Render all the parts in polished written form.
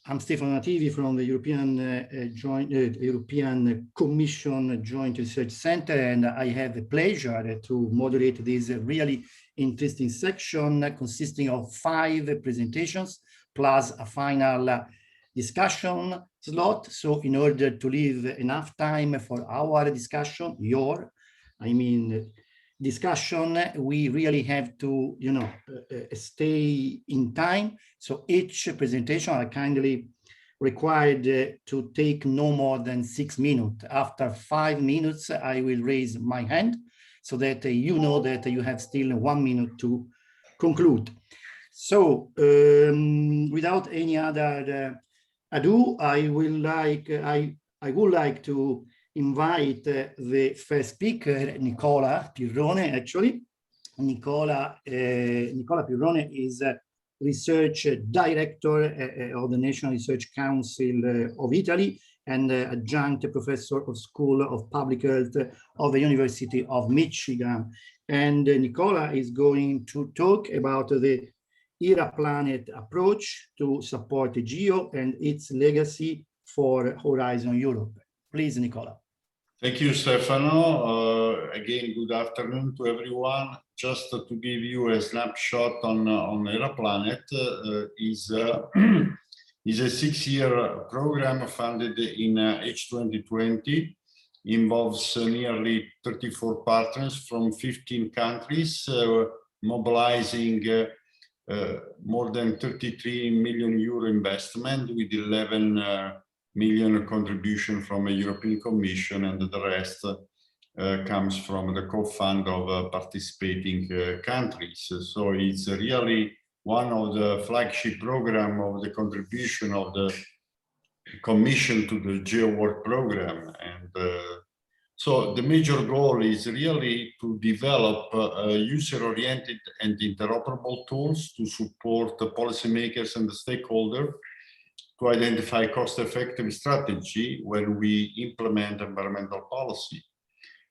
I'm Stefano Nativi from the European Commission Joint Research Center, and I have the pleasure to moderate this really interesting section consisting of 5 presentations plus a final discussion slot. So in order to leave enough time for our discussion, discussion, we really have to, stay in time. So each presentation are kindly required to take no more than 6 minutes. After 5 minutes, I will raise my hand so that you know that you have still 1 minute to conclude. So without any other ado, I would like to invite the first speaker, Nicola Pirrone, actually. Nicola Pirrone is Research Director of the National Research Council of Italy and Adjunct Professor of School of Public Health of the University of Michigan. And Nicola is going to talk about the ERA Planet approach to support the GEO and its legacy for Horizon Europe. Please, Nicola. Thank you, Stefano. Again, good afternoon to everyone. Just to give you a snapshot on ERA Planet, is a 6-year program funded in H2020, involves nearly 34 partners from 15 countries, mobilizing more than 33 million euro investment with 11 million contribution from a European Commission, and the rest comes from the co-fund of participating countries. So it's really one of the flagship program of the contribution of the Commission to the GeoWork program. And so the major goal is really to develop user-oriented and interoperable tools to support the policymakers and the stakeholders to identify cost-effective strategy when we implement environmental policy.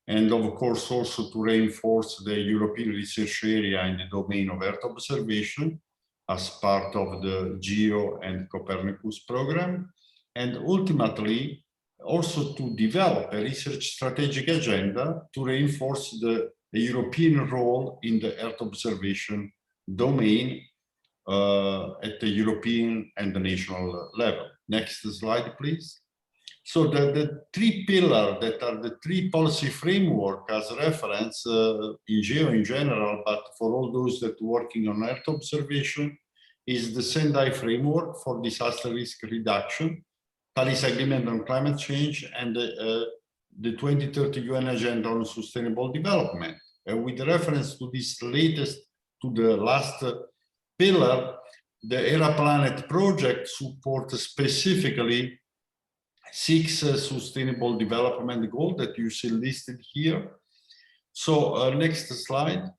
And of course, also to reinforce the European research area in the domain of Earth observation as part of the GEO and Copernicus program. And ultimately, also to develop a research strategic agenda to reinforce the European role in the Earth observation domain at the European and the national level. Next slide, please. So the 3 pillars that are the 3 policy framework as reference in GEO in general, but for all those that are working on Earth observation, is the Sendai framework for disaster risk reduction, Paris Agreement on climate change, and the 2030 UN Agenda on Sustainable Development. With reference to this latest, to the last pillar, the ERA Planet project supports specifically 6 sustainable development goals that you see listed here. So next slide.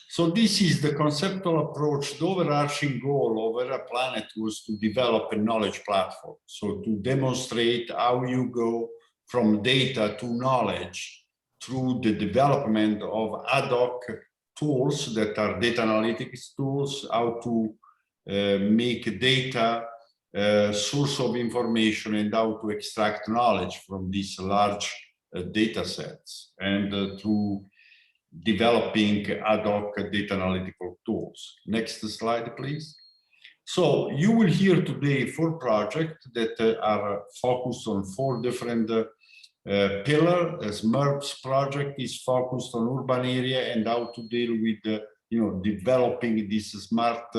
So this is the conceptual approach. The overarching goal of ERA Planet was to develop a knowledge platform. So to demonstrate how you go from data to knowledge through the development of ad hoc tools that are data analytics tools, how to make data source of information and how to extract knowledge from these large data sets, and through developing ad hoc data analytical tools. Next slide, please. So you will hear today 4 projects that are focused on 4 different pillars. The SMERPS project is focused on urban area and how to deal with developing this smart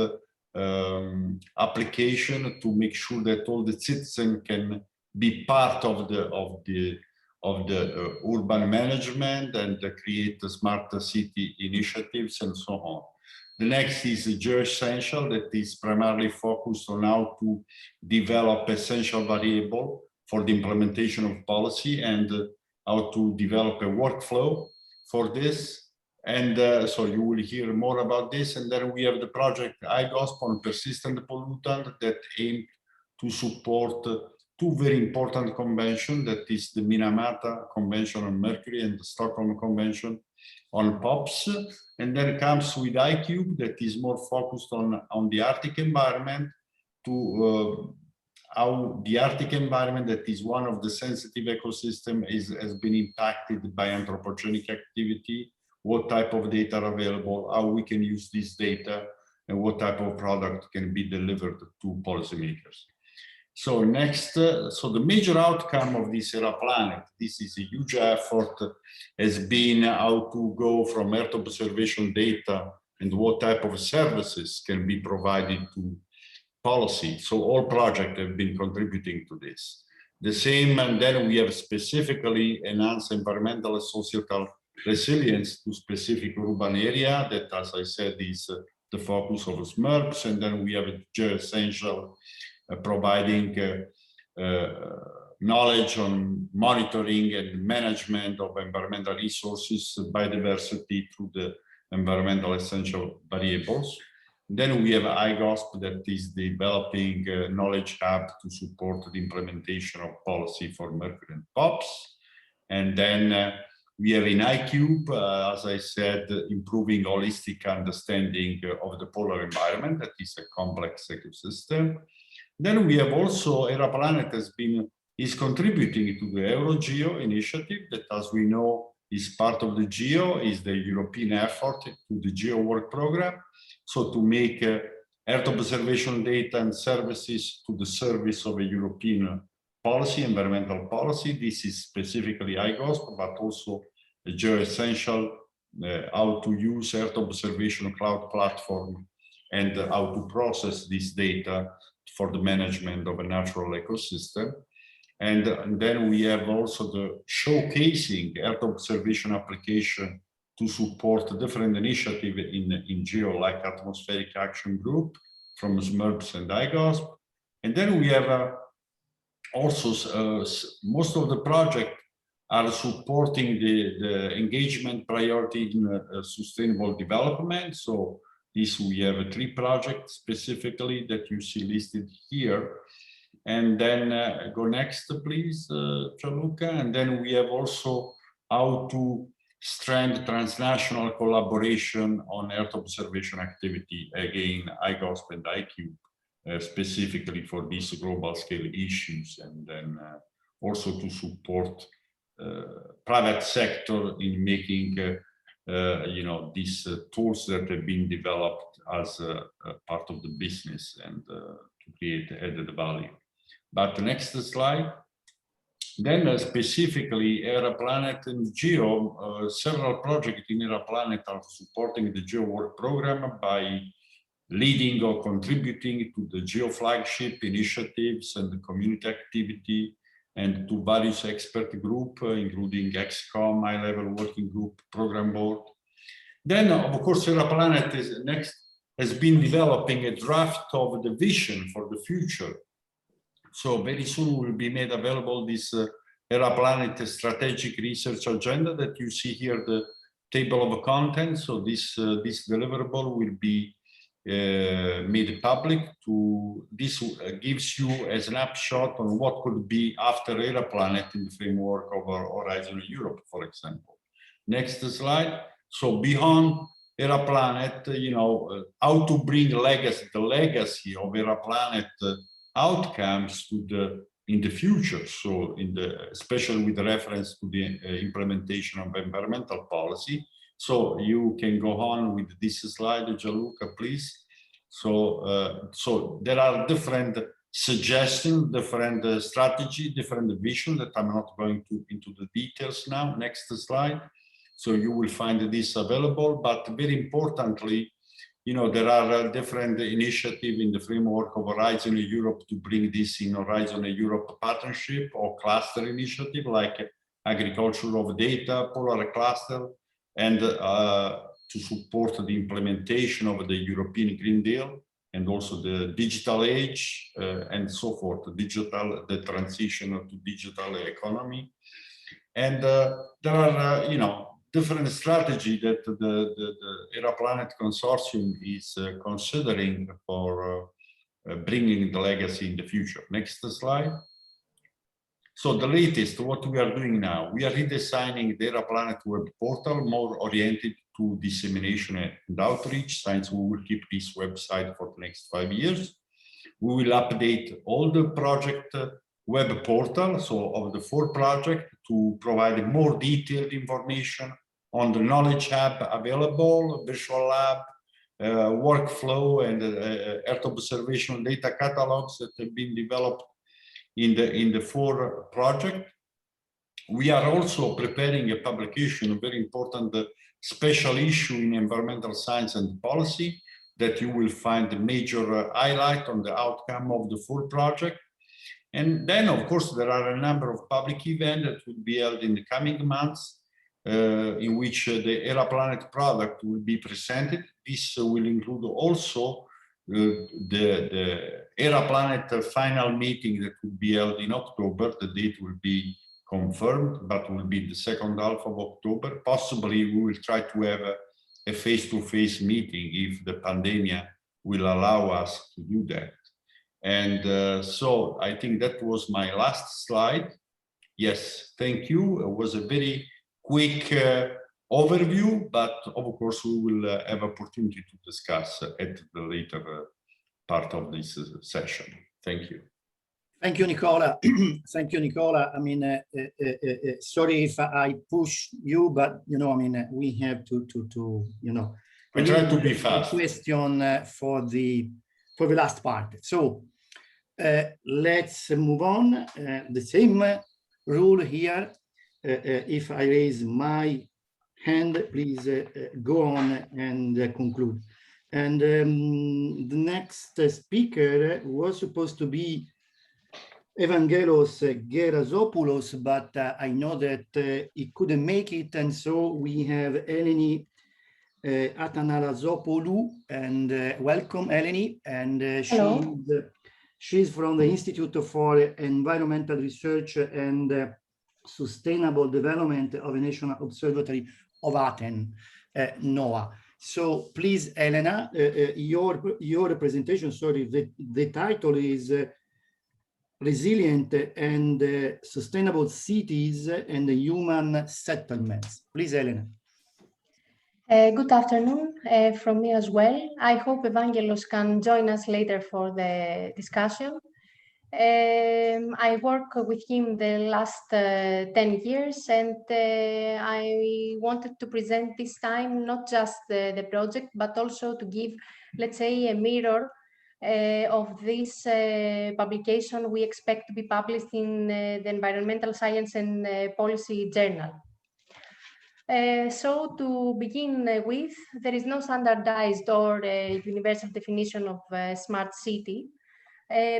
application to make sure that all the citizens can be part of the urban management and create the smart city initiatives and so on. The next is GeoEssential, that is primarily focused on how to develop essential variable for the implementation of policy and how to develop a workflow for this. And so you will hear more about this. And then we have the project IGOSP on persistent pollutant that aim to support 2 very important conventions, that is the Minamata Convention on Mercury and the Stockholm Convention on POPs. And then comes with iCube, that is more focused on the Arctic environment, to how the Arctic environment, that is one of the sensitive ecosystem, has been impacted by anthropogenic activity, what type of data are available, how we can use this data, and what type of product can be delivered to policymakers. So next, so the major outcome of this ERA Planet, this is a huge effort, has been how to go from Earth observation data and what type of services can be provided to policy. So all projects have been contributing to this. The same, and then we have specifically enhanced environmental and societal resilience to specific urban area that, as I said, is the focus of SMERPs. And then we have geoessential providing knowledge on monitoring and management of environmental resources, biodiversity through the environmental essential variables. Then we have IGOSP that is developing a knowledge hub to support the implementation of policy for mercury and POPs. And then we have in iCube, as I said, improving holistic understanding of the polar environment, that is a complex ecosystem. Then we have also ERA Planet is contributing to the EuroGeo initiative that, as we know, is part of the GEO, is the European effort to the GEO work program. So to make Earth observation data and services to the service of a European policy, environmental policy. This is specifically IGOSP, but also a geoessential, how to use Earth observation cloud platform and how to process this data for the management of a natural ecosystem. And then we have also the showcasing Earth observation application to support different initiatives in GEO, like Atmospheric Action Group from SMERPs and IGOSP. And then we have also most of the projects are supporting the engagement priority in sustainable development. So this we have 3 projects specifically that you see listed here. And then go next, please, Gianluca. And then we have also how to strengthen transnational collaboration on Earth observation activity. Again, IGOSP and iCube, specifically for these global scale issues. And then also to support private sector in making, you know, these tools that have been developed as a part of the business and to create added value. But the next slide. Then specifically ERA Planet and GEO, several projects in ERA Planet are supporting the GEO work program by leading or contributing to the GEO flagship initiatives and the community activity, and to various expert group, including XCOM, high-level working group, program board. Then, of course, ERA Planet has been developing a draft of the vision for the future. So very soon will be made available this ERA Planet strategic research agenda that you see here, the table of contents. So this deliverable will be made public. This gives you a snapshot on what could be after ERA Planet in the framework of our Horizon Europe, for example. Next slide. So beyond ERA Planet, you know, how to bring the legacy of ERA Planet outcomes to in the future. So especially with reference to the implementation of environmental policy. So you can go on with this slide, Gianluca, please. So so there are different suggestions, different strategy, different vision that I'm not going into the details now. Next slide. So you will find this available, but very importantly, you know, there are different initiatives in the framework of Horizon Europe to bring this in Horizon Europe partnership or cluster initiative like agriculture of data, polar cluster, and to support the implementation of the European Green Deal and also the digital age and so forth, the transition to digital economy. And there are, you know, different strategy that the ERA Planet Consortium is considering for bringing the legacy in the future. Next slide. So the latest, what we are doing now, we are redesigning the ERA Planet web portal, more oriented to dissemination and outreach, since we will keep this website for the next 5 years. We will update all the project web portal, so of the 4 projects, to provide more detailed information on the knowledge hub available, virtual lab, workflow, and Earth observation data catalogs that have been developed in the 4 projects. We are also preparing a publication, a very important special issue in environmental science and policy, that you will find a major highlight on the outcome of the 4 projects. And then, of course, there are a number of public events that will be held in the coming months, in which the Era Planet product will be presented. This will include also the Era Planet final meeting that will be held in October. The date will be confirmed, but will be the second half of October. Possibly we will try to have a face-to-face meeting if the pandemic will allow us to do that. And so I think that was my last slide. Yes, thank you. It was a very quick overview, but of course we will have opportunity to discuss at the later part of this session. Thank you. Thank you, Nicola. Thank you, Nicola. I mean, sorry if I push you, but you know, I mean, we have to you know. I try to be fast. Question for the last part. So let's move on. The same rule here. If I raise my hand, please go on and conclude. And the next speaker was supposed to be Evangelos Gerazopoulos, but I know that he couldn't make it, and so we have Eleni Athanassopoulou, and welcome, Eleni. And she's from the Institute for Environmental Research and Sustainable Development of a National Observatory of Athens, NOAA. So please, Elena, your presentation, sorry, the title is Resilient and Sustainable Cities and Human Settlements. Please, Elena. Good afternoon from me as well. I hope Evangelos can join us later for the discussion. I work with him the last 10 years, and I wanted to present this time not just the project, but also to give, let's say, a mirror of this publication we expect to be published in the Environmental Science and Policy Journal. So to begin with, there is no standardized or universal definition of smart city,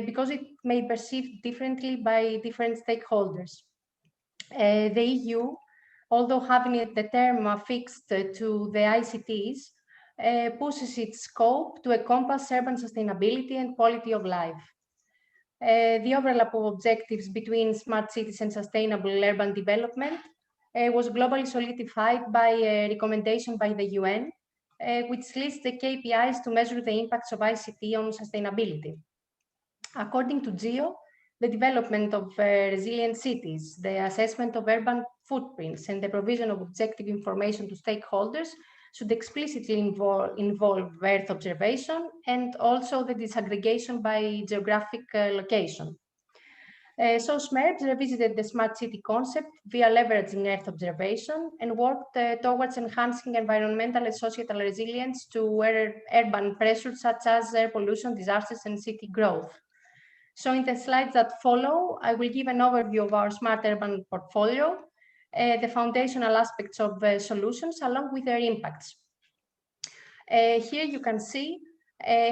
because it may be perceived differently by different stakeholders. The EU, although having the term affixed to the ICTs, pushes its scope to encompass urban sustainability and quality of life. The overlap of objectives between smart cities and sustainable urban development was globally solidified by a recommendation by the UN, which lists the KPIs to measure the impacts of ICT on sustainability. According to GEO, the development of resilient cities, the assessment of urban footprints, and the provision of objective information to stakeholders should explicitly involve Earth observation and also the disaggregation by geographic location. So SMERBS revisited the smart city concept via leveraging Earth observation and worked towards enhancing environmental and societal resilience to urban pressures such as air pollution, disasters, and city growth. So in the slides that follow, I will give an overview of our smart urban portfolio, the foundational aspects of solutions along with their impacts. Here you can see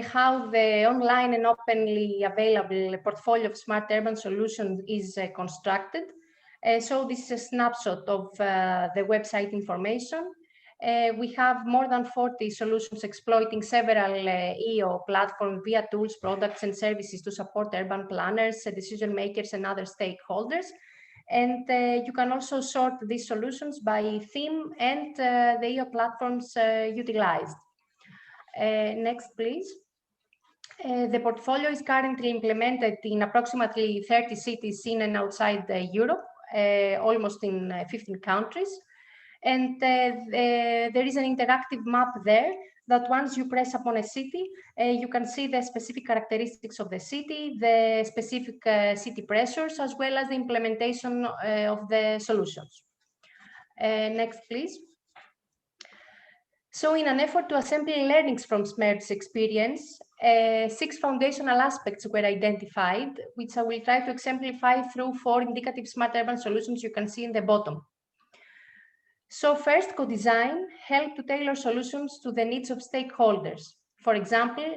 how the online and openly available portfolio of smart urban solutions is constructed. So this is a snapshot of the website information. We have more than 40 solutions exploiting several EO platforms via tools, products, and services to support urban planners, decision makers, and other stakeholders. And you can also sort these solutions by theme and the EO platforms utilized. Next, please. The portfolio is currently implemented in approximately 30 cities in and outside Europe, almost in 15 countries. And there is an interactive map there that once you press upon a city, you can see the specific characteristics of the city, the specific city pressures, as well as the implementation of the solutions. Next, please. So in an effort to assemble learnings from SMERD's experience, 6 foundational aspects were identified, which I will try to exemplify through 4 indicative smart urban solutions you can see in the bottom. So first, co-design helped to tailor solutions to the needs of stakeholders. For example,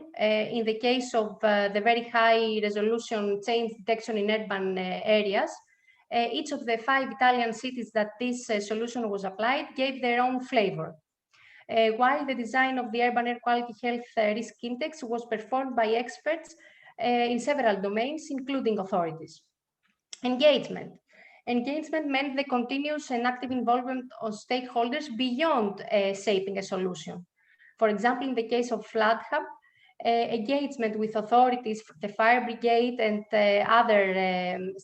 in the case of the very high resolution change detection in urban areas, each of the 5 Italian cities that this solution was applied gave their own flavor. While the design of the urban air quality health risk index was performed by experts in several domains, including authorities. Engagement. Engagement meant the continuous and active involvement of stakeholders beyond shaping a solution. For example, in the case of Flood Hub, engagement with authorities, the fire brigade, and other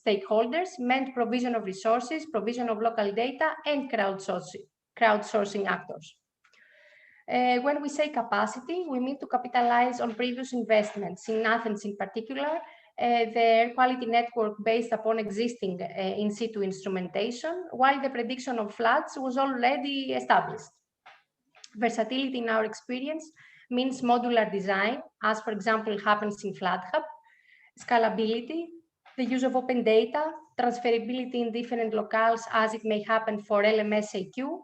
stakeholders meant provision of resources, provision of local data, and crowdsourcing actors. When we say capacity, we mean to capitalize on previous investments. In Athens in particular, the air quality network based upon existing in situ instrumentation, while the prediction of floods was already established. Versatility in our experience means modular design, as for example happens in Flood Hub, scalability, the use of open data, transferability in different locales as it may happen for LMS-AQ,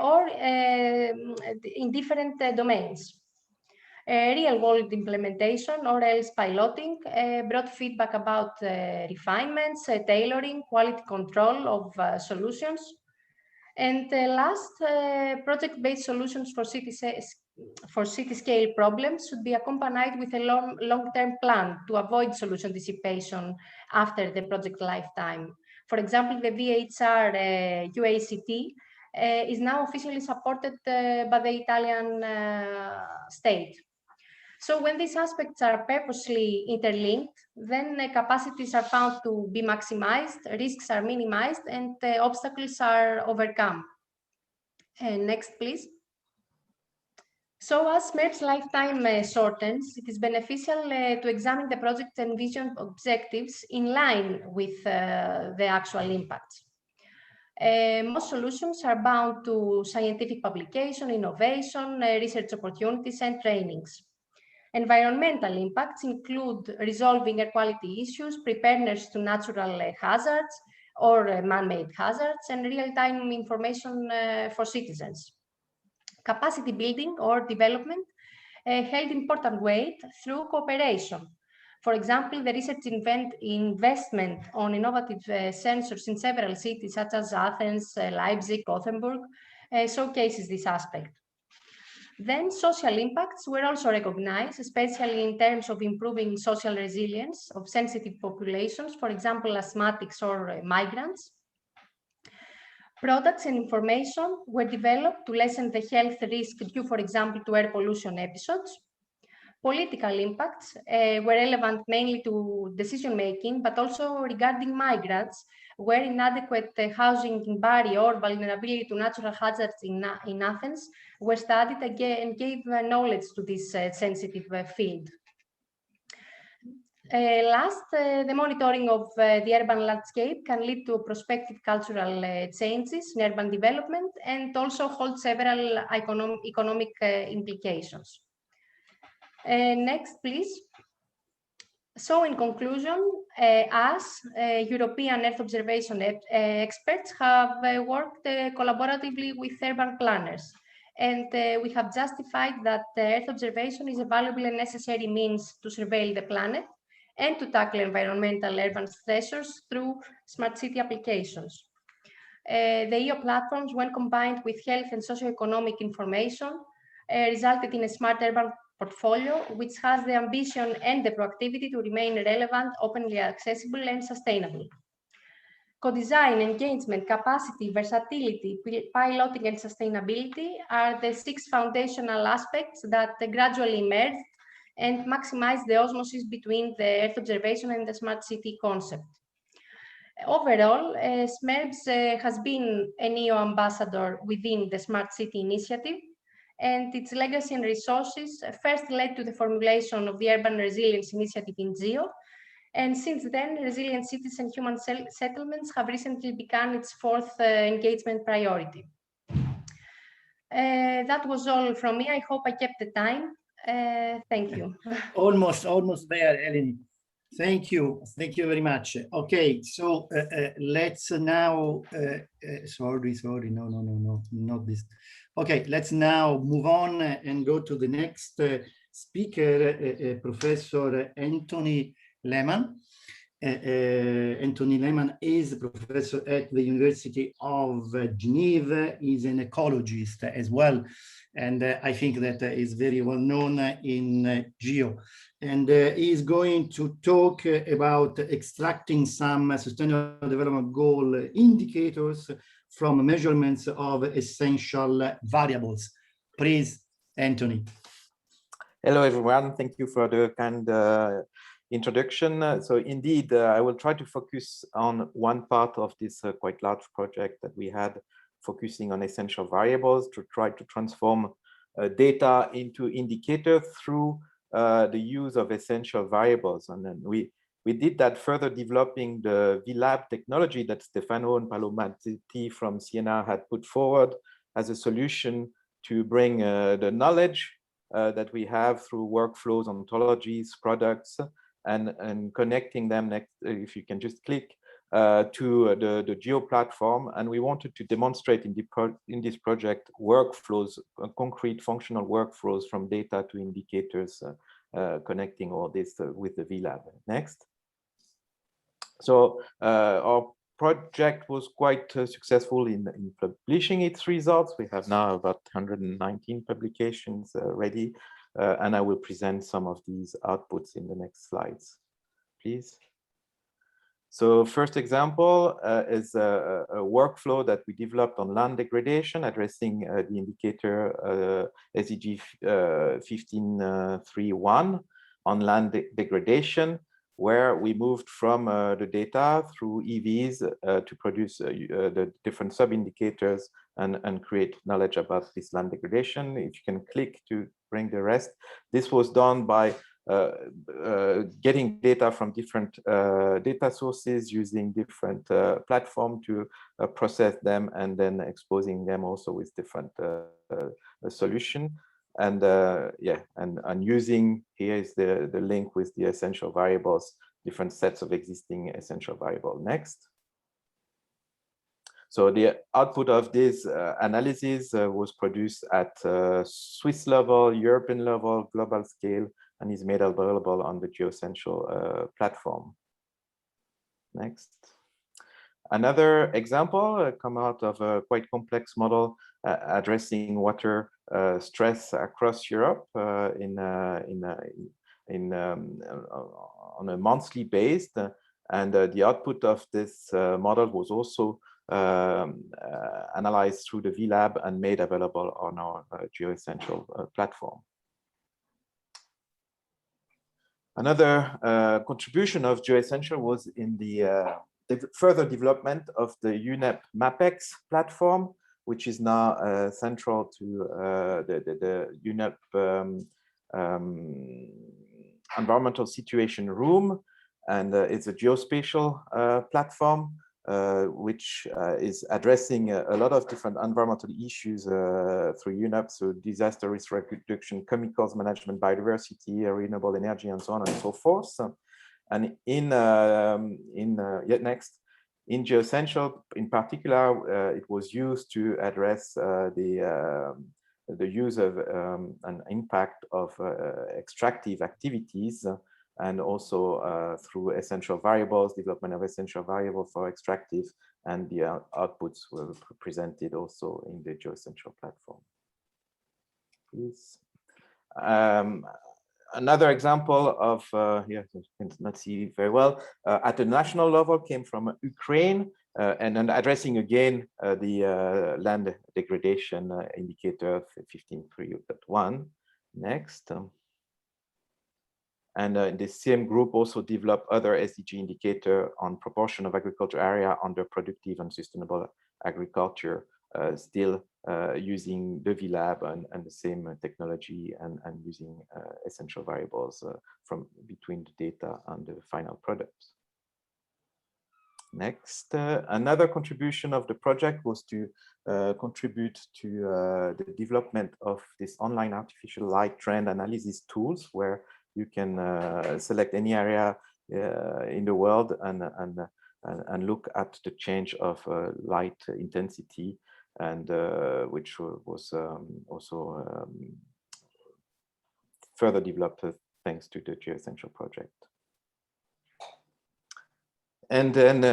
or in different domains. Real-world implementation or else piloting brought feedback about refinements, tailoring, quality control of solutions. And last, project-based solutions for city-scale problems should be accompanied with a long-term plan to avoid solution dissipation after the project lifetime. For example, the VHR UACT is now officially supported by the Italian state. So when these aspects are purposely interlinked, then capacities are found to be maximized, risks are minimized, and obstacles are overcome. Next, please. So as SMERD's lifetime shortens, it is beneficial to examine the project and vision objectives in line with the actual impacts. Most solutions are bound to scientific publication, innovation, research opportunities, and trainings. Environmental impacts include resolving air quality issues, preparedness to natural hazards or man-made hazards, and real-time information for citizens. Capacity building or development held important weight through cooperation. For example, the research investment on innovative sensors in several cities such as Athens, Leipzig, Gothenburg showcases this aspect. Then social impacts were also recognized, especially in terms of improving social resilience of sensitive populations, for example, asthmatics or migrants. Products and information were developed to lessen the health risk due, for example, to air pollution episodes. Political impacts were relevant mainly to decision-making, but also regarding migrants, where inadequate housing in Bari or vulnerability to natural hazards in Athens were studied again and gave knowledge to this sensitive field. Last, the monitoring of the urban landscape can lead to prospective cultural changes in urban development and also hold several economic implications. Next, please. So in conclusion, us, European Earth observation experts, have worked collaboratively with urban planners, and we have justified that Earth observation is a valuable and necessary means to surveil the planet and to tackle environmental urban stressors through smart city applications. The EO platforms, when combined with health and socioeconomic information, resulted in a smart urban portfolio, which has the ambition and the proactivity to remain relevant, openly accessible, and sustainable. Co-design, engagement, capacity, versatility, piloting, and sustainability are the 6 foundational aspects that gradually emerged and maximize the osmosis between the Earth observation and the smart city concept. Overall, SMERDS has been an EO ambassador within the Smart City Initiative, and its legacy and resources first led to the formulation of the Urban Resilience Initiative in GEO. And since then, resilient cities and human settlements have recently become its fourth engagement priority. That was all from me. I hope I kept the time. Thank you. Almost there, Eleni. Thank you very much. Okay, so let's now, sorry, no, not this. Okay, let's now move on and go to the next speaker, Professor Anthony Lehmann. Anthony Lehmann is a professor at the University of Geneva. He's an ecologist as well. And I think that is very well known in GEO. And he is going to talk about extracting some Sustainable Development Goal indicators from measurements of essential variables. Please, Anthony. Hello, everyone. Thank you for the kind introduction. So indeed, I will try to focus on one part of this quite large project that we had, focusing on essential variables to try to transform data into indicators through the use of essential variables. And then we did that further developing the VLab technology that Stefano and Paolo Mazzetti from Siena had put forward as a solution to bring the knowledge that we have through workflows, ontologies, products, and connecting them next, if you can just click, to the GEO platform. And we wanted to demonstrate in this project workflows, concrete functional workflows from data to indicators, connecting all this with the VLab. Next. So our project was quite successful in publishing its results. We have now about 119 publications ready, and I will present some of these outputs in the next slides, please. So first example is a workflow that we developed on land degradation, addressing the indicator SDG 15.3.1 on land degradation, where we moved from the data through EVs to produce the different sub-indicators and create knowledge about this land degradation. If you can click to bring the rest, this was done by getting data from different data sources, using different platforms to process them, and then exposing them also with different solution. And and using, here is the link with the essential variables, different sets of existing essential variable. Next. So the output of this analysis was produced at Swiss level, European level, global scale, and is made available on the GeoEssential platform. Next. Another example come out of a quite complex model addressing water stress across Europe on a monthly basis, and the output of this model was also analyzed through the VLab and made available on our GeoEssential platform. Another contribution of GeoEssential was in the further development of the UNEP MapX platform, which is now central to the UNEP environmental situation room. And it's a geospatial platform, which is addressing a lot of different environmental issues through UNEP, so disaster risk reduction, chemicals management, biodiversity, renewable energy, and so on and so forth. And in GeoEssential, in particular, it was used to address the use of an impact of extractive activities, and also through essential variables, development of essential variables for extractive, and the outputs were presented also in the GeoEssential platform. Please. Another example of, here you can not see very well, at the national level came from Ukraine, and then addressing again the land degradation indicator 15.3.1. Next. And the same group also developed other SDG indicator on proportion of agriculture area under productive and sustainable agriculture still using the VLab and the same technology and using essential variables from between the data and the final product. Next, another contribution of the project was to contribute to the development of this online artificial light trend analysis tools, where you can select any area in the world and look at the change of light intensity, and which was also further developed thanks to the GeoEssential project. And then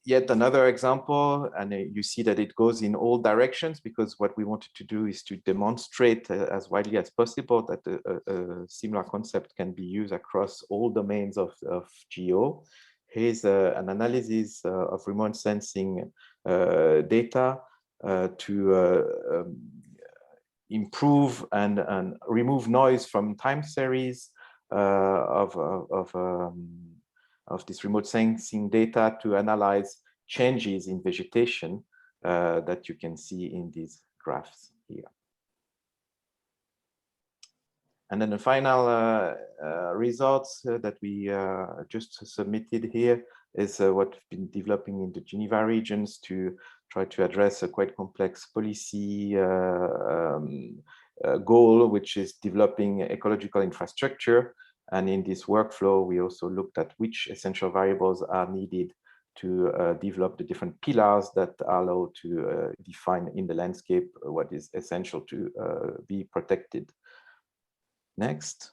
yet another example, and you see that it goes in all directions, because what we wanted to do is to demonstrate as widely as possible that a similar concept can be used across all domains of geo. Here's an analysis of remote sensing data to improve and remove noise from time series of this remote sensing data to analyze changes in vegetation that you can see in these graphs here. And then the final results that we just submitted here is what we've been developing in the Geneva regions to try to address a quite complex policy goal, which is developing ecological infrastructure. And in this workflow, we also looked at which essential variables are needed to develop the different pillars that allow to define in the landscape what is essential to be protected. Next.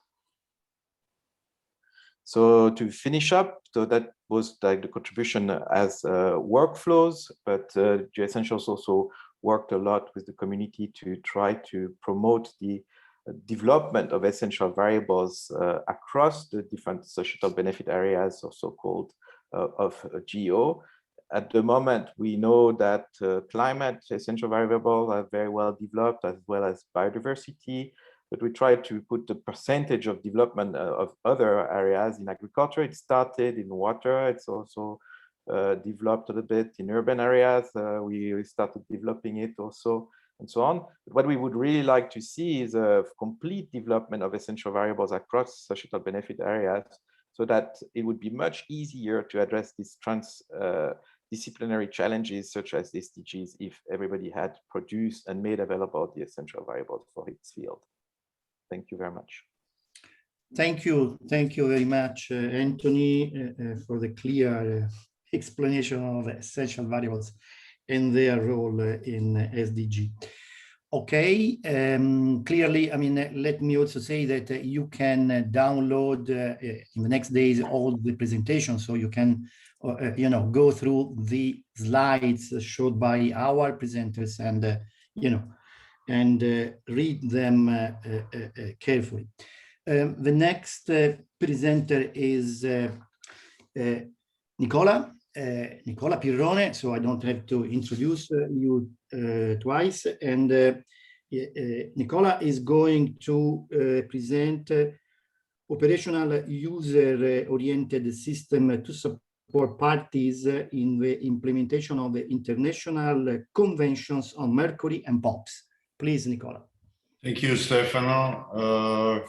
So to finish up, so that was like the contribution as workflows, but GeoEssentials also worked a lot with the community to try to promote the development of essential variables across the different societal benefit areas, or so-called of geo. At the moment, we know that climate essential variables are very well developed, as well as biodiversity, but we try to put the percentage of development of other areas in agriculture. It started in water, it's also developed a little bit in urban areas. We started developing it also, and so on. But what we would really like to see is a complete development of essential variables across societal benefit areas, so that it would be much easier to address these transdisciplinary challenges such as SDGs if everybody had produced and made available the essential variables for its field. Thank you very much. Thank you very much, Anthony, for the clear explanation of essential variables and their role in SDG. Okay, clearly, I mean, let me also say that you can download in the next days all the presentations, so you can, you know, go through the slides showed by our presenters and, you know, and read them carefully. The next presenter is Nicola Pirrone, so I don't have to introduce you twice. And Nicola is going to present operational user-oriented system to support parties in the implementation of the international conventions on mercury and POPs. Please, Nicola. Thank you, Stefano.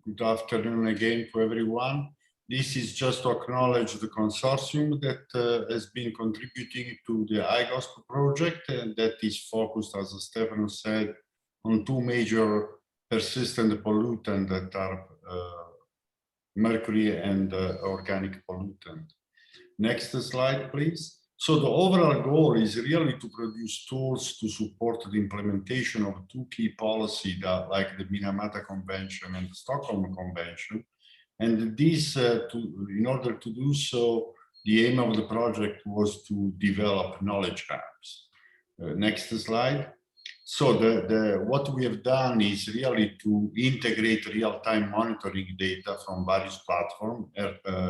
Good afternoon again to everyone. This is just to acknowledge the consortium that has been contributing to the IGOSP project, and that is focused, as Stefano said, on two major persistent pollutants that are mercury and organic pollutant. Next slide, please. So the overall goal is really to produce tools to support the implementation of two key policies like the Minamata Convention and the Stockholm Convention. And this, in order to do so, the aim of the project was to develop knowledge hubs. Next slide. So what we have done is really to integrate real-time monitoring data from various platforms,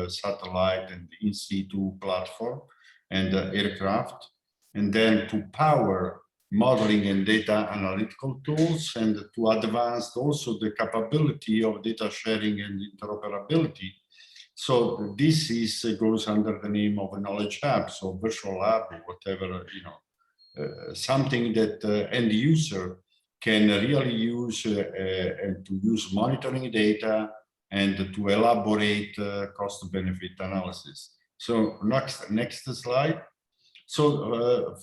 satellite and in situ platform, and aircraft, and then to power modeling and data analytical tools, and to advance also the capability of data sharing and interoperability. So this goes under the name of a knowledge hub, so virtual lab, or whatever, you know, something that end user can really use and to use monitoring data and to elaborate cost-benefit analysis. So next slide. So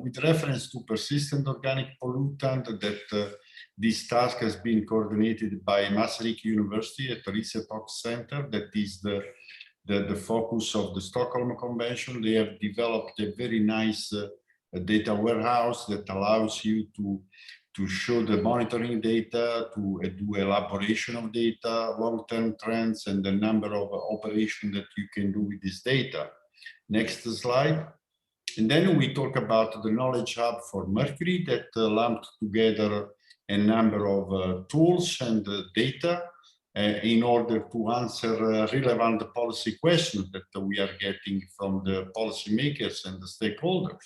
with reference to persistent organic pollutant, that this task has been coordinated by Maastricht University at the Research Center. That is the focus of the Stockholm Convention. They have developed a very nice data warehouse that allows you to show the monitoring data, to do elaboration of data, long-term trends, and the number of operations that you can do with this data. Next slide. And then we talk about the Knowledge Hub for Mercury that lumped together a number of tools and data in order to answer relevant policy questions that we are getting from the policymakers and the stakeholders.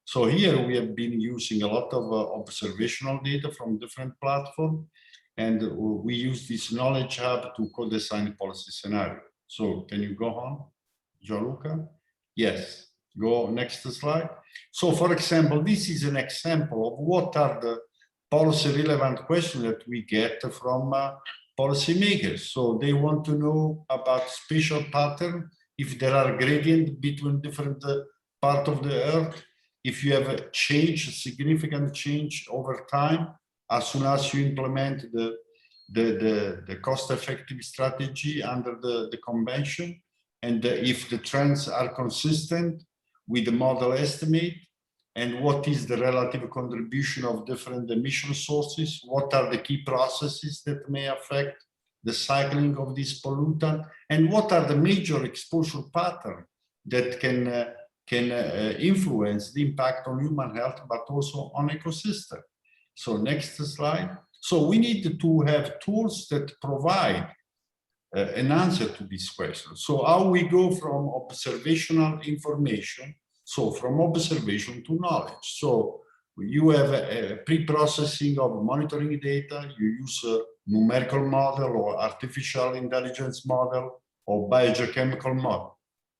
So here we have been using a lot of observational data from different platforms, and we use this Knowledge Hub to co-design policy scenario. So can you go on, Gianluca? Yes, go next slide. So for example, this is an example of what are the policy relevant questions that we get from policymakers. So they want to know about spatial pattern, if there are gradients between different parts of the Earth, if you have a change, a significant change over time, as soon as you implement the cost-effective strategy under the convention, and if the trends are consistent with the model estimate, and what is the relative contribution of different emission sources, what are the key processes that may affect the cycling of this pollutant, and what are the major exposure patterns that can influence the impact on human health, but also on ecosystem. So next slide. So we need to have tools that provide an answer to this question. So how we go from observational information, so from observation to knowledge. So you have a pre-processing of monitoring data, you use a numerical model or artificial intelligence model or biogeochemical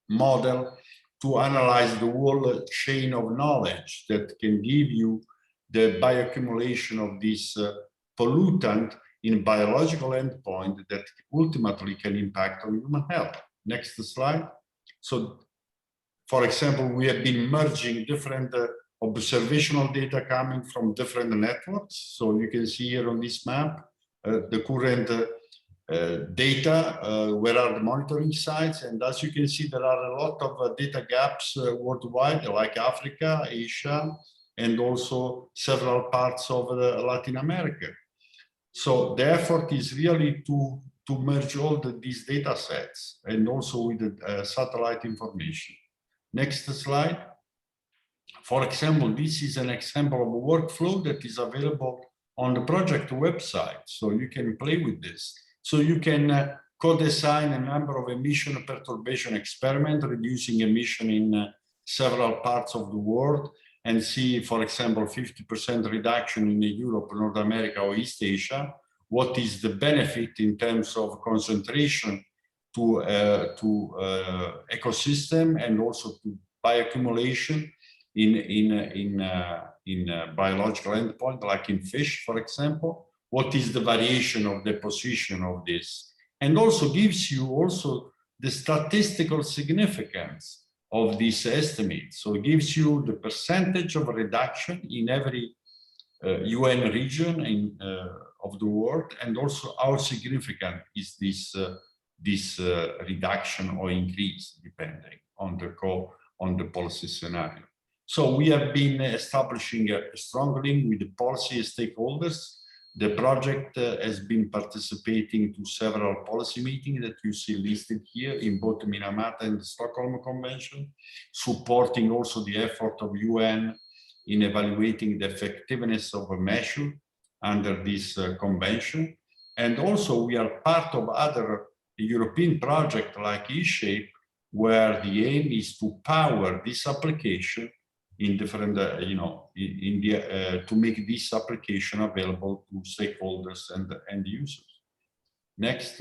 model to analyze the whole chain of knowledge that can give you the bioaccumulation of this pollutant in biological endpoint that ultimately can impact on human health. Next slide. So, for example, we have been merging different observational data coming from different networks. So you can see here on this map, the current data, where are the monitoring sites, and as you can see, there are a lot of data gaps worldwide, like Africa, Asia, and also several parts of Latin America. So the effort is really to merge all these data sets and also with the satellite information. Next slide. For example, this is an example of a workflow that is available on the project website, so you can play with this. So you can co-design a number of emission perturbation experiments, reducing emission in several parts of the world, and see, for example, 50% reduction in Europe, North America, or East Asia. What is the benefit in terms of concentration to ecosystem and also to bioaccumulation in biological endpoint, like in fish, for example? What is the variation of the position of this? And also gives you also the statistical significance of this estimate. So it gives you the percentage of reduction in every UN region of the world, and also how significant is this reduction or increase, depending on the policy scenario. So we have been establishing a strong link with the policy stakeholders. The project has been participating to several policy meetings that you see listed here in both Minamata and the Stockholm Convention, supporting also the effort of UN in evaluating the effectiveness of a measure under this convention. And also we are part of other European projects like eShape, where the aim is to power this application in different, to make this application available to stakeholders and end users. Next.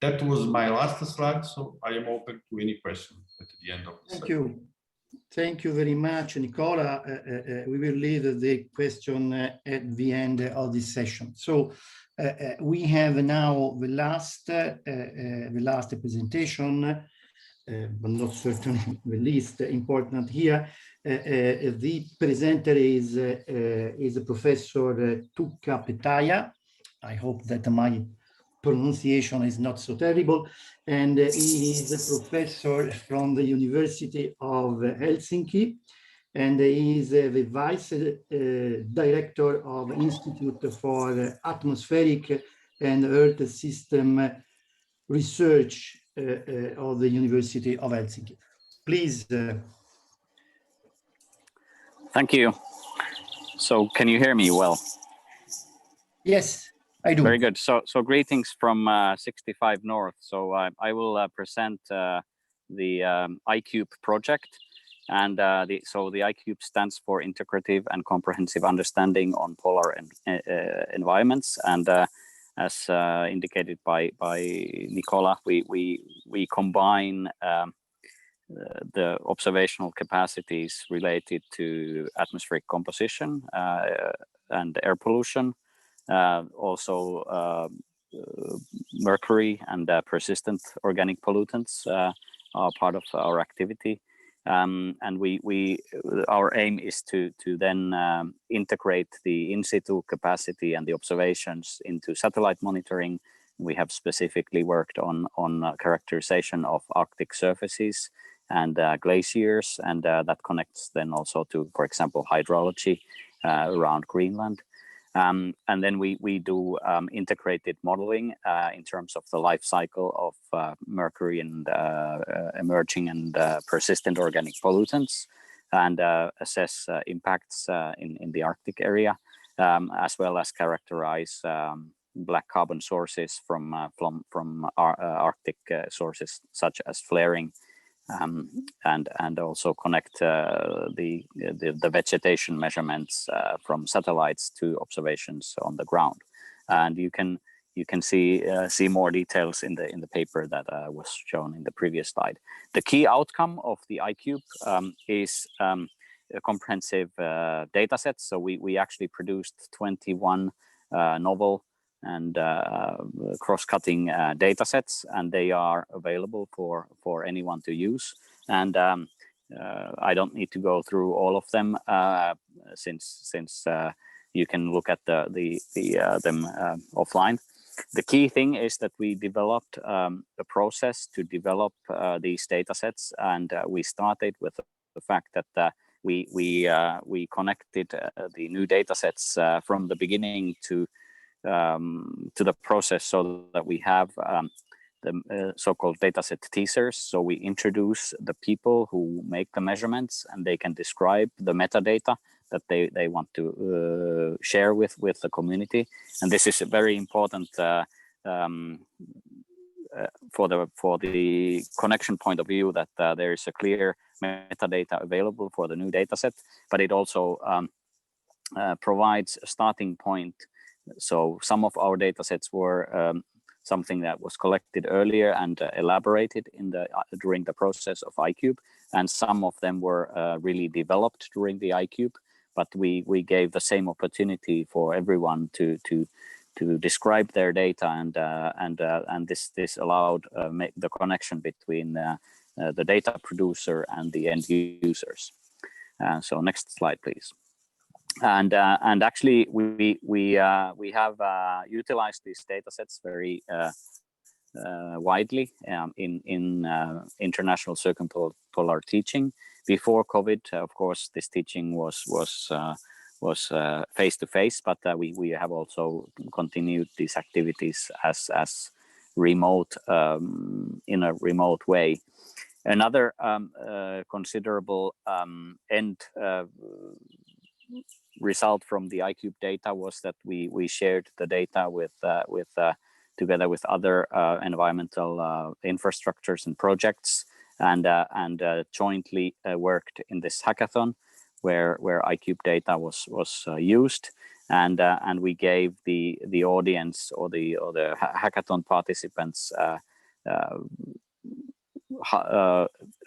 That was my last slide, so I am open to any questions at the end of the session. Thank you. Thank you very much, Nicola. We will leave the question at the end of this session. So we have now the last presentation, but not certainly the least important here. The presenter is Professor Tukka Petaya. I hope that my pronunciation is not so terrible. And he is a professor from the University of Helsinki, and he is the vice director of Institute for Atmospheric and Earth System Research of the University of Helsinki. Please. Thank you. So can you hear me well? Yes, I do. Very good. So greetings from 65 North. So I will present the iCube project. And so the iCube stands for Integrative and Comprehensive Understanding on Polar Environments. And as indicated by Nicola, we combine the observational capacities related to atmospheric composition and air pollution, also mercury and persistent organic pollutants are part of our activity. And our aim is to then integrate the in situ capacity and the observations into satellite monitoring. We have specifically worked on characterization of Arctic surfaces and glaciers, and that connects then also to, for example, hydrology around Greenland. And then we do integrated modeling in terms of the life cycle of mercury and emerging and persistent organic pollutants, and assess impacts in the Arctic area, as well as characterize black carbon sources from Arctic sources such as flaring, and also connect the vegetation measurements from satellites to observations on the ground. And you can see more details in the paper that was shown in the previous slide. The key outcome of the iCube is a comprehensive data set. So we actually produced 21 novel and cross-cutting data sets, and they are available for anyone to use. And I don't need to go through all of them since you can look at them offline. The key thing is that we developed a process to develop these data sets, and we started with the fact that we connected the new data sets from the beginning to the process, so that we have the so-called dataset teasers. So we introduce the people who make the measurements, and they can describe the metadata that they want to share with the community. And this is very important for the connection point of view, that there is a clear metadata available for the new dataset, but it also provides a starting point. So some of our data sets were something that was collected earlier and elaborated during the process of iCube, and some of them were really developed during the iCube. But we gave the same opportunity for everyone to describe their data, and this allowed the connection between the data producer and the end users. So next slide, please. And actually, we have utilized these data sets very widely in international circumpolar teaching. Before COVID, of course, this teaching was face to face, but we have also continued these activities as remote, in a remote way. Another considerable end result from the iCube data was that we shared the data together with other environmental infrastructures and projects, and jointly worked in this hackathon where iCube data was used, and we gave the audience or the hackathon participants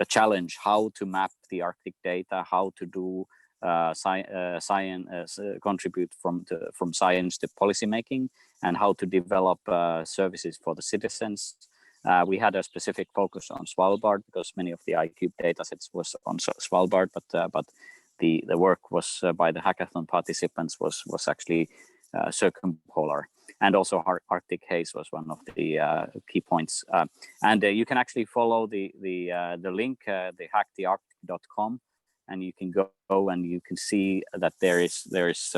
a challenge how to map the Arctic data, how to do science, contribute from science to policymaking, and how to develop services for the citizens. We had a specific focus on Svalbard because many of the iCube datasets was on Svalbard, but the work was by the hackathon participants was actually circumpolar, and also Arctic haze was one of the key points. And you can actually follow the link, the hackthearctic.com, and you can go and you can see that there is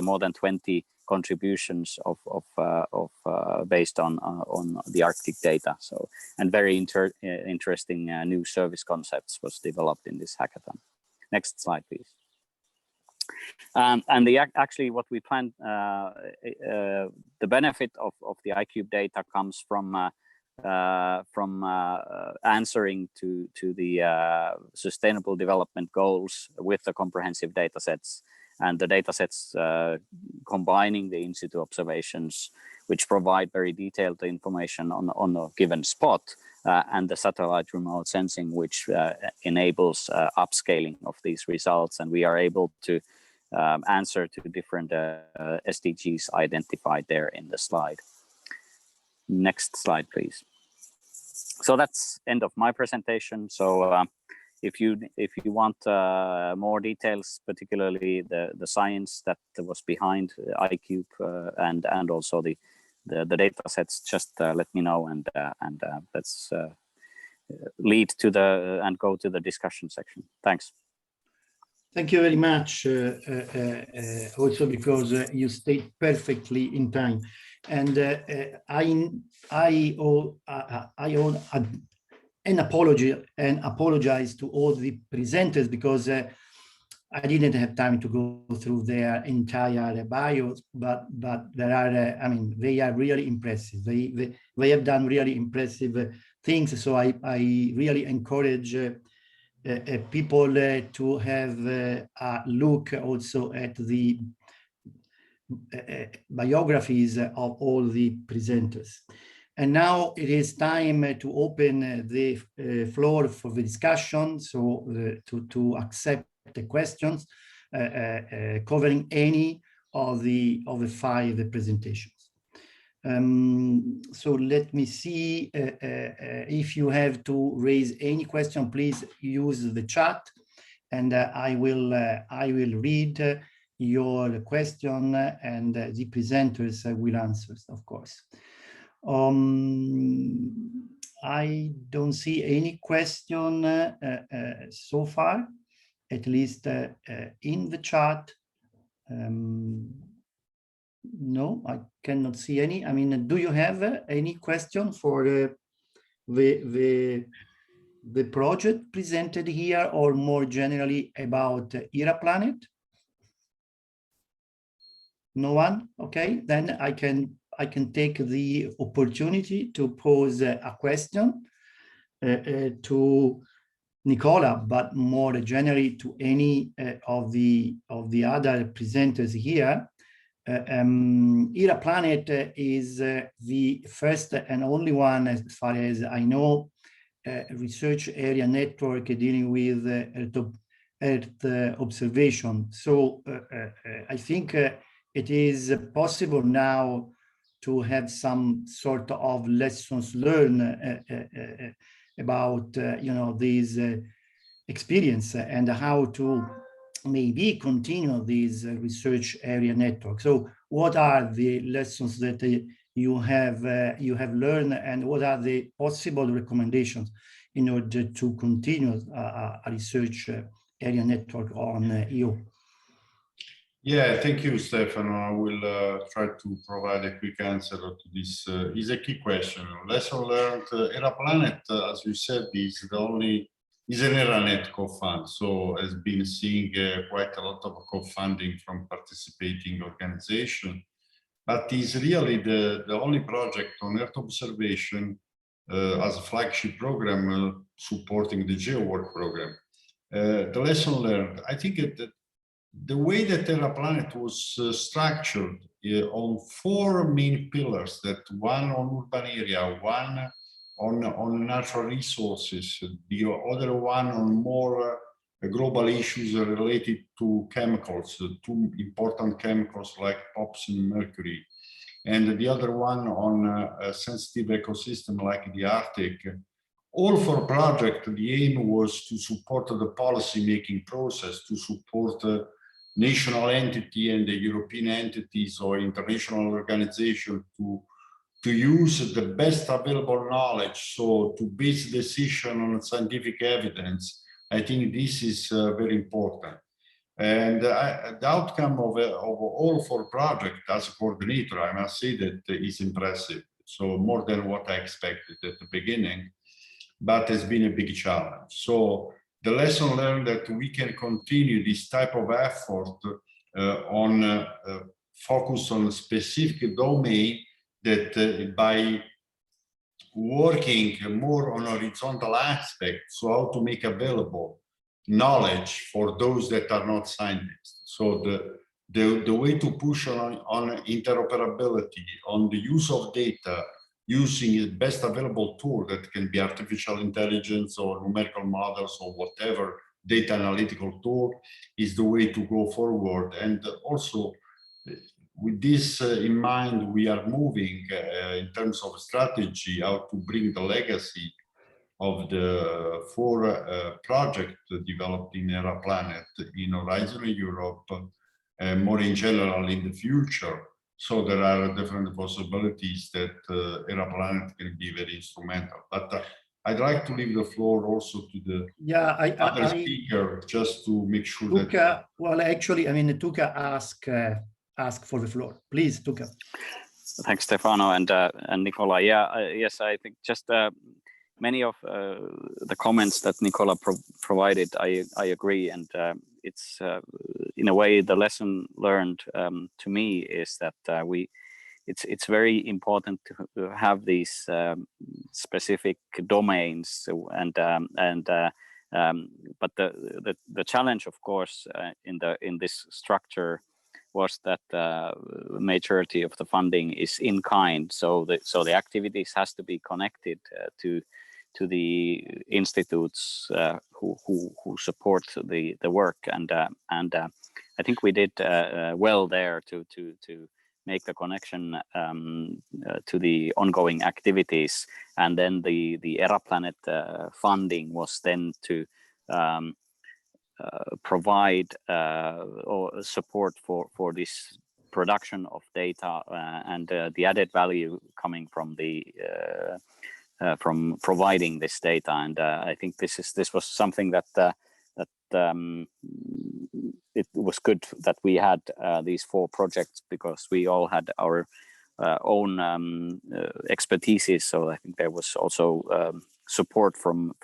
more than 20 contributions of based on the Arctic data. So, and very interesting new service concepts was developed in this hackathon. Next slide, please. And actually what we planned, the benefit of the iCube data comes from answering to the sustainable development goals with the comprehensive data sets, and the data sets combining the in-situ observations, which provide very detailed information on a given spot, and the satellite remote sensing, which enables upscaling of these results. And we are able to answer to different SDGs identified there in the slide. Next slide, please. So that's end of my presentation. So if you want more details, particularly the science that was behind iCube and also the data sets, just let me know, and let's lead to and go to the discussion section. Thanks. Thank you very much, also because you stayed perfectly in time, and I owe an apology and apologize to all the presenters because I didn't have time to go through their entire bios, but there are I mean, they are really impressive. They have done really impressive things. So I really encourage people to have a look also at the biographies of all the presenters. And now it is time to open the floor for the discussion, so to accept the questions covering any of the 5 presentations. So let me see if you have to raise any question, please use the chat, and I will read your question, and the presenters will answer, of course. I don't see any question so far, at least in the chat. No, I cannot see any. I mean, do you have any question for the project presented here, or more generally about ERA-Planet? No one? Okay, then I can take the opportunity to pose a question to Nicola, but more generally to any of the other presenters here. ERA-Planet is the first and only one, as far as I know, research area network dealing with Earth observation. So I think it is possible now to have some sort of lessons learned about this experience and how to maybe continue this research area network. So what are the lessons that you have learned, and what are the possible recommendations in order to continue a research area network on EO? Yeah, thank you, Stefano. I will try to provide a quick answer to this. Is a key question. Lesson learned. ERA-Planet, as you said, is an ERANET co-fund, so has been seeing quite a lot of co-funding from participating organizations, but is really the only project on Earth observation as a flagship program supporting the GeoWork program. The lesson learned, I think that the way that ERA-Planet was structured on 4 main pillars, that one on urban area, one on natural resources, the other one on more global issues related to chemicals, two important chemicals like POPs and mercury, and the other one on a sensitive ecosystem like the Arctic. All for project, the aim was to support the policy-making process, to support national entity and the European entities or international organization to use the best available knowledge, so to base decision on scientific evidence. I think this is very important. And the outcome of all four projects as a coordinator, I must say that is impressive. So more than what I expected at the beginning, but it's been a big challenge. So the lesson learned that we can continue this type of effort on focus on a specific domain, that by working more on horizontal aspects, so how to make available knowledge for those that are not scientists. So the way to push on interoperability, on the use of data, using the best available tool that can be artificial intelligence or numerical models or whatever data analytical tool, is the way to go forward. And also, with this in mind, we are moving in terms of strategy, how to bring the legacy of the four projects developed in Era Planet in Horizon Europe, and more in general in the future. So there are different possibilities that Era Planet can be very instrumental. But I'd like to leave the floor also to the other speaker, just to make sure Tuka, that. well, actually, I mean, Tuka ask for the floor. Please, Tuka. Thanks, Stefano and Nicola. Yes, I think just many of the comments that Nicola provided, I agree, and it's in a way the lesson learned to me is that it's very important to have these specific domains, and but the challenge, of course, in this structure was that the majority of the funding is in kind, so the activities has to be connected to the institutes who support the work, and I think we did well there to make the connection to the ongoing activities, and then the Era Planet funding was then to provide or support for this production of data and the added value coming from from providing this data. And I think this was something that it was good that we had these four projects, because we all had our own expertise. So I think there was also support from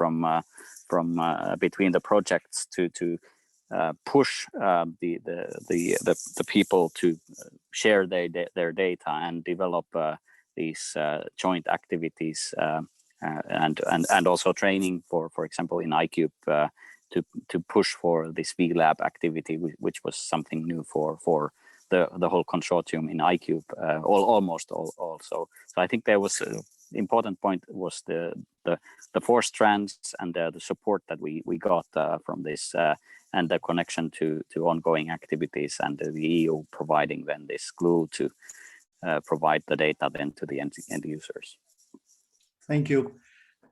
between the projects to push the people to share their data and develop these joint activities, and also training for example in iCube to push for this VLab activity, which was something new for the whole consortium in iCube, almost all. So I think there was important point was the four strands and the support that we got from this, and the connection to ongoing activities, and the EU providing then this glue to provide the data then to the end users. Thank you.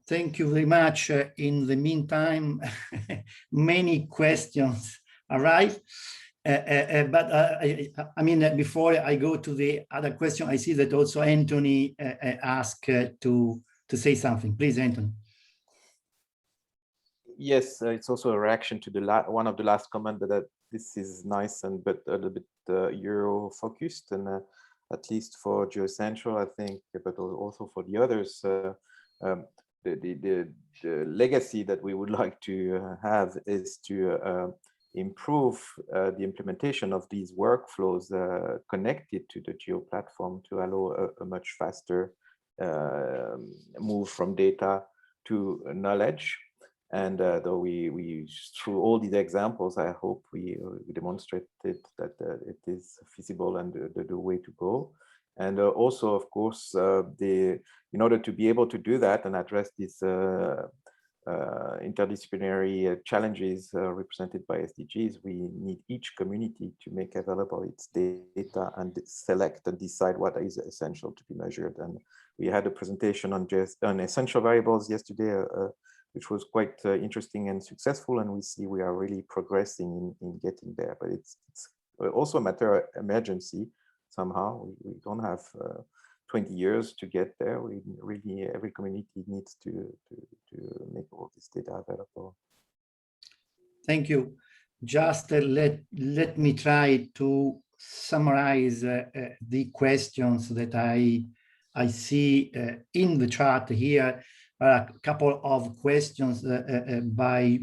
Thank you very much. In the meantime, many questions arrive. But I mean, before I go to the other question, I see that also Anthony asked to say something. Please, Anthony. Yes, it's also a reaction to the one of the last comment that this is nice but a little bit Euro focused, and at least for GeoCentral, I think, but also for the others, the legacy that we would like to have is to improve the implementation of these workflows connected to the Geo platform to allow a much faster move from data to knowledge. And though we through all these examples, I hope we demonstrated that it is feasible and the way to go. And also, of course, in order to be able to do that and address these interdisciplinary challenges represented by SDGs, we need each community to make available its data and select and decide what is essential to be measured. And we had a presentation on essential variables yesterday, which was quite interesting and successful. And we see we are really progressing in getting there. But it's also a matter of emergency somehow. We don't have 20 years to get there. We really, every community needs to make all this data available. Thank you. Just let me try to summarize the questions that I see in the chart here. A couple of questions by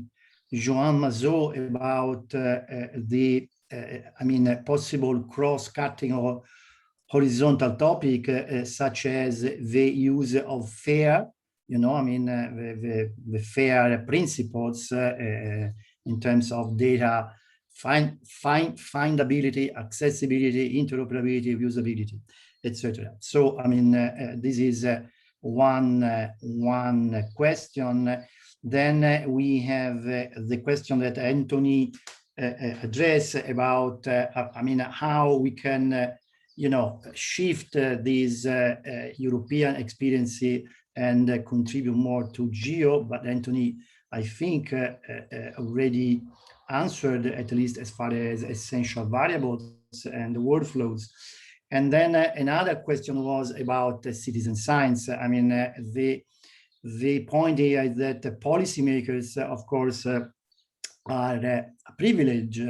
Joan Mazot about the possible cross-cutting or horizontal topic such as the use of FAIR, the FAIR principles in terms of data findability, accessibility, interoperability, usability, etc. So, this is one question. Then we have the question that Anthony addressed about, how we can, shift these European experience and contribute more to geo. But Anthony, I think, already answered, at least as far as essential variables and workflows. And then another question was about citizen science. The point here is that the policymakers, of course, are a privileged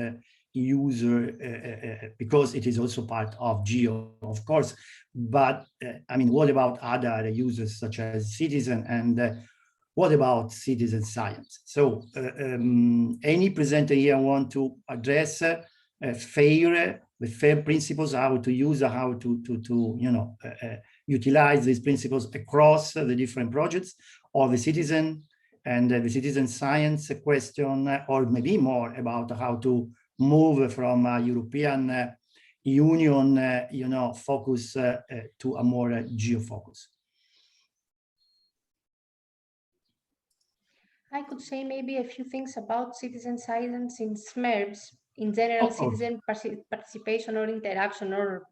user because it is also part of geo, of course. But what about other users such as citizen, and what about citizen science? So any presenter here want to address FAIR, the FAIR principles, how to use, how to utilize these principles across the different projects, or the citizen and the citizen science question, or maybe more about how to move from a European Union focus to a more geo focus? I could say maybe a few things about citizen science in SMERBs, in general, citizen participation or interaction or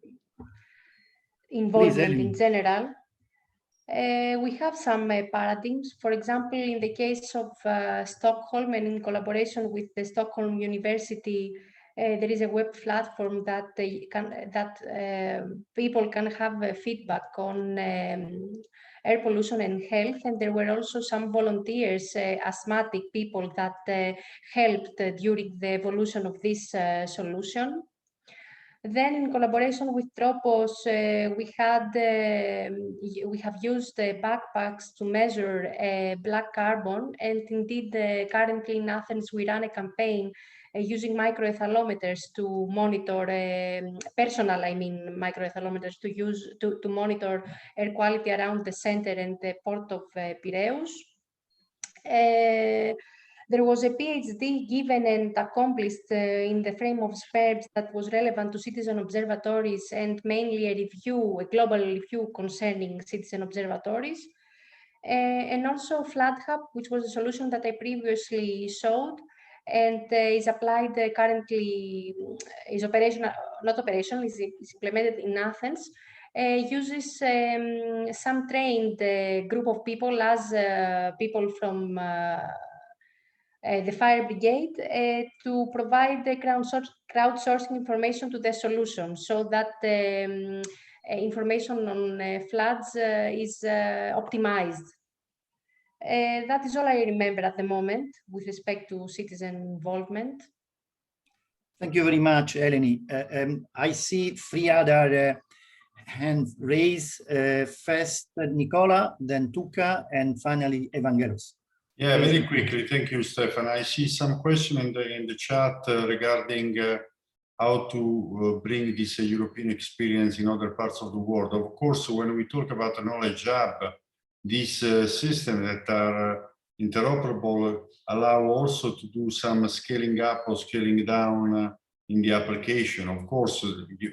involvement in general. We have some paradigms. For example, in the case of Stockholm, and in collaboration with the Stockholm University, there is a web platform that people can have feedback on air pollution and health. And there were also some volunteers, asthmatic people, that helped during the evolution of this solution. Then, in collaboration with Tropos, we have used backpacks to measure black carbon, and indeed, currently in Athens, we run a campaign using microethalometers to monitor personal, microethalometers to monitor air quality around the center and the port of Piraeus. There was a PhD given and accomplished in the frame of SPERBs that was relevant to citizen observatories, and mainly a global review concerning citizen observatories. And also FloodHub, which was a solution that I previously showed and is applied currently, is operational, not operational, is implemented in Athens. Uses some trained group of people as people from the fire brigade to provide the crowdsourcing information to the solution, so that information on floods is optimized. That is all I remember at the moment with respect to citizen involvement. Thank you very much, Eleni. I see three other hands raised. First, Nicola, then Tuka, and finally, Evangelos. Yeah, very quickly. Thank you, Stefan. I see some question in the chat regarding how to bring this European experience in other parts of the world. Of course, when we talk about a knowledge hub, these systems that are interoperable allow also to do some scaling up or scaling down in the application. Of course,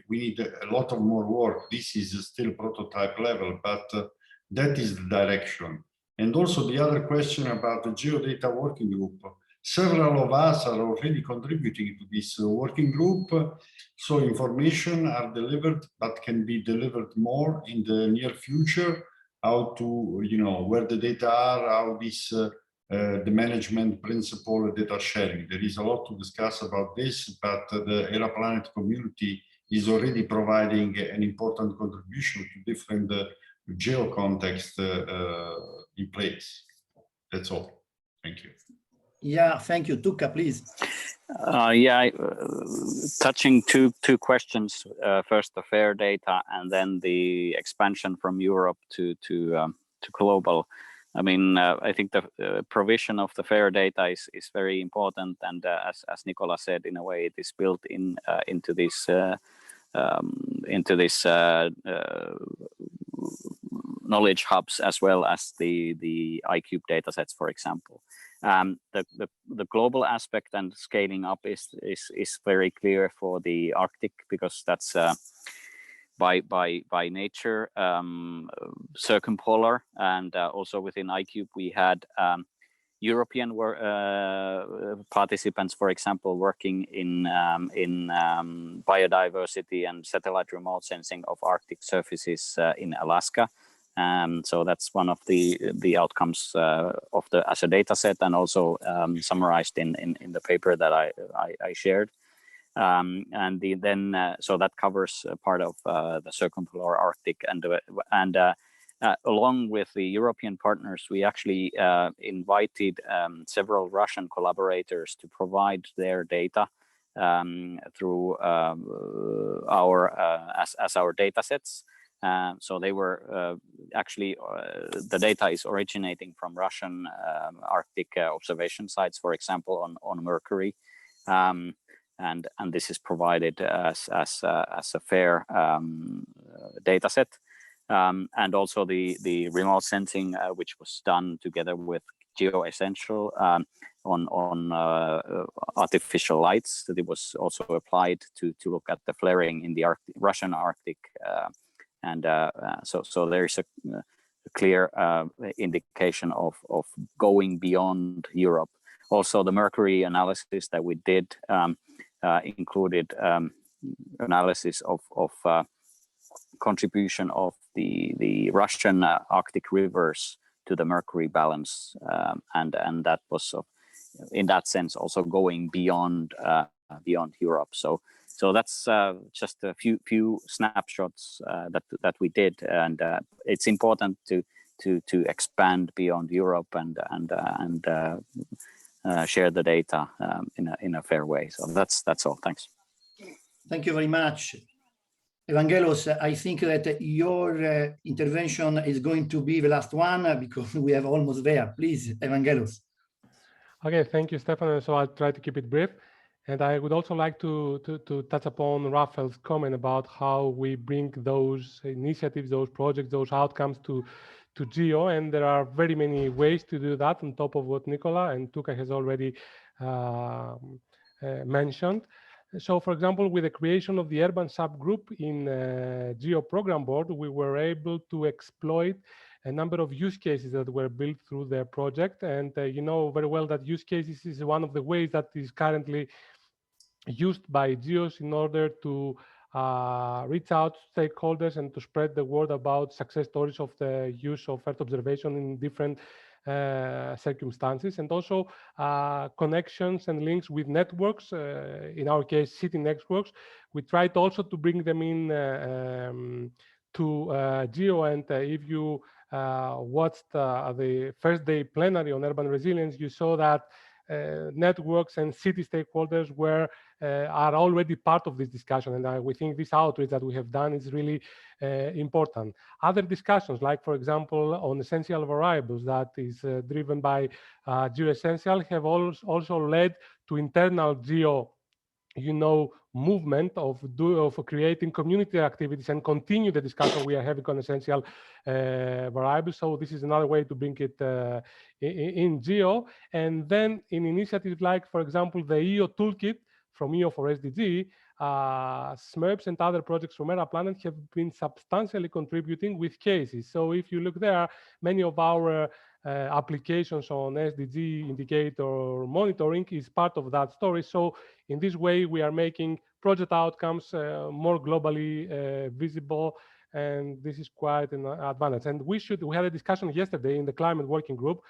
we need a lot of more work. This is still prototype level, but that is the direction. And also the other question about the geodata working group. Several of us are already contributing to this working group. So information are delivered, but can be delivered more in the near future. How to, where the data are, how this, the management principle data sharing. There is a lot to discuss about this, but the ERA-Planet community is already providing an important contribution to different geo context in place. That's all. Thank you. Yeah, thank you. Tuka, please. Yeah, touching two questions. First, the FAIR data, and then the expansion from Europe to global. I mean, I think the provision of the FAIR data is very important, and as Nicola said, in a way, it is built into this knowledge hubs, as well as the iCube datasets, for example. The global aspect and scaling up is very clear for the Arctic, because that's by nature circumpolar, and also within iCube we had European participants, for example, working in biodiversity and satellite remote sensing of Arctic surfaces in Alaska. So that's one of the outcomes of the as a data set, and also summarized in the paper that I shared. And so that covers part of the circumpolar Arctic, and along with the European partners, we actually invited several Russian collaborators to provide their data through our as our data sets. So they were actually the data is originating from Russian Arctic observation sites, for example, on Mercury, and this is provided as a FAIR data set, and also the remote sensing, which was done together with GeoEssential on artificial lights, that it was also applied to look at the flaring in the Russian Arctic. And so there is a clear indication of going beyond Europe. Also, the Mercury analysis that we did included analysis of contribution of the Russian Arctic rivers to the Mercury balance, and that was in that sense also going beyond Europe. So that's just a few snapshots that we did, and it's important to expand beyond Europe and share the data in a fair way. So that's all. Thanks. Thank you very much, Evangelos. I think that your intervention is going to be the last one, because we have almost there. Please, Evangelos. Okay, thank you, Stefano. So I'll try to keep it brief. And I would also like to touch upon Raphael's comment about how we bring those initiatives, those projects, those outcomes to Geo. And there are very many ways to do that, on top of what Nicola and Tuka has already mentioned. So, for example, with the creation of the urban subgroup in Geo Program Board, we were able to exploit a number of use cases that were built through their project. And you know very well that use cases is one of the ways that is currently used by Geos in order to reach out to stakeholders and to spread the word about success stories of the use of Earth observation in different circumstances, and also connections and links with networks, in our case city networks. We tried also to bring them in to Geo, and if you watched the first day plenary on urban resilience, you saw that networks and city stakeholders are already part of this discussion, and we think this outreach that we have done is really important. Other discussions, like for example on essential variables, that is driven by GeoEssential, have also led to internal Geo movement of creating community activities and continue the discussion we are having on essential variables. So this is another way to bring it in Geo. And then in initiatives like, for example, the EO Toolkit from EO for SDG, SMERPs and other projects from Era Planet have been substantially contributing with cases. So if you look there, many of our applications on SDG indicator monitoring is part of that story. So in this way, we are making project outcomes more globally visible, and this is quite an advantage. And we had a discussion yesterday in the climate working group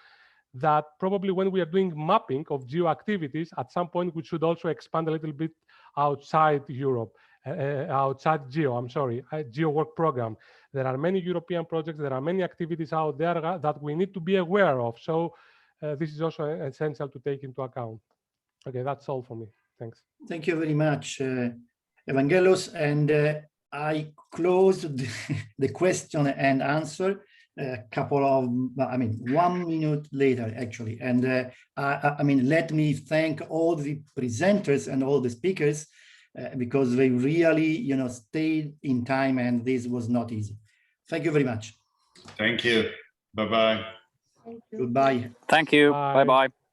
that probably when we are doing mapping of geo activities, at some point we should also expand a little bit outside Europe, outside geo work program. There are many European projects, there are many activities out there that we need to be aware of. So this is also essential to take into account. Okay, that's all for me. Thanks. Thank you very much, Evangelos. And I closed the question and answer a couple of, 1 minute later, actually. And let me thank all the presenters and all the speakers because they really, stayed in time, and this was not easy. Thank you very much. Thank you. Bye-bye. Thank you. Goodbye. Thank you. Bye. Bye-bye.